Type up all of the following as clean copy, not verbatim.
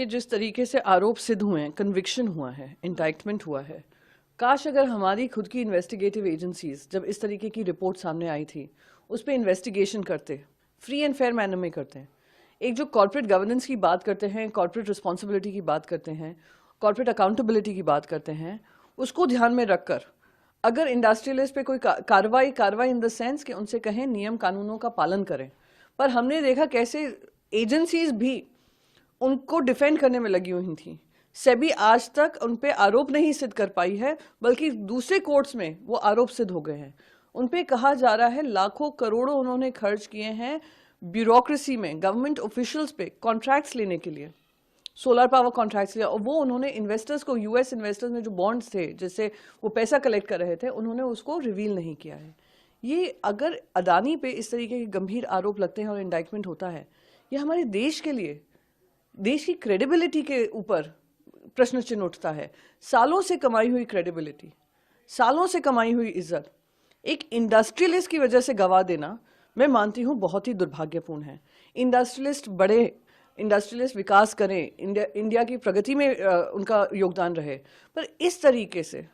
ये जिस तरीके से आरोप सिद्ध हुए हैं, कन्विक्शन हुआ है, इंडाइटमेंट हुआ है, काश अगर हमारी खुद की इन्वेस्टिगेटिव एजेंसीज जब इस तरीके की रिपोर्ट सामने आई थी उस पर इन्वेस्टिगेशन करते, फ्री एंड फेयर मैनर में करते हैं। एक जो कॉर्पोरेट गवर्नेंस की बात करते हैं, कॉर्पोरेट रिस्पॉन्सिबिलिटी की बात करते हैं, कॉर्पोरेट अकाउंटेबिलिटी की बात करते हैं, उसको ध्यान में रखकर अगर इंडस्ट्रियलिस्ट पे कोई कार्रवाई इन द सेंस कि उनसे कहें नियम कानूनों का पालन करें, पर हमने देखा कैसे एजेंसीज भी उनको डिफेंड करने में लगी हुई थी। सेबी आज तक उन पे आरोप नहीं सिद्ध कर पाई है, बल्कि दूसरे कोर्ट्स में वो आरोप सिद्ध हो गए हैं। उन पे कहा जा रहा है लाखों करोड़ों उन्होंने खर्च किए हैं ब्यूरोक्रेसी में, गवर्नमेंट ऑफिशियल्स पे कॉन्ट्रैक्ट्स लेने के लिए, सोलर पावर कॉन्ट्रैक्ट्स लिया, और वो उन्होंने इन्वेस्टर्स को, यूएस इन्वेस्टर्स में जो बॉन्ड्स थे जिससे वो पैसा कलेक्ट कर रहे थे, उन्होंने उसको रिवील नहीं किया है। ये अगर अदानी पे इस तरीके के गंभीर आरोप लगते हैं और इंडाइटमेंट होता है, ये हमारे देश के लिए, देश की क्रेडिबिलिटी के ऊपर प्रश्न चिन्ह उठता है। सालों से कमाई हुई क्रेडिबिलिटी, सालों से कमाई हुई इज्जत एक इंडस्ट्रियलिस्ट की वजह से गवा देना, मैं मानती हूं बहुत ही दुर्भाग्यपूर्ण है। इंडस्ट्रियलिस्ट बड़े, इंडस्ट्रियलिस्ट विकास करें, इंडिया की प्रगति में उनका योगदान रहे, पर इस तरीके से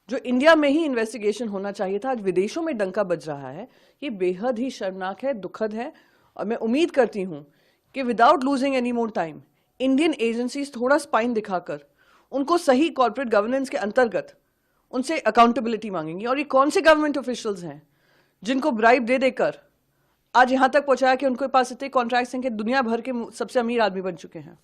जो इंडिया में ही इन्वेस्टिगेशन होना चाहिए था, आज विदेशों में डंका बज रहा है। ये बेहद ही शर्मनाक है, दुखद है, और मैं उम्मीद करती हूं कि without losing any more time Indian agencies थोड़ा स्पाइन दिखाकर उनको सही कॉर्पोरेट गवर्नेंस के अंतर्गत उनसे अकाउंटेबिलिटी मांगेंगी। और ये कौन से गवर्नमेंट ऑफिशियल्स हैं जिनको ब्राइब दे देकर आज यहां तक पहुंचाया कि उनके पास इतने कॉन्ट्रैक्ट्स हैं कि दुनिया भर के सबसे अमीर आदमी बन चुके हैं।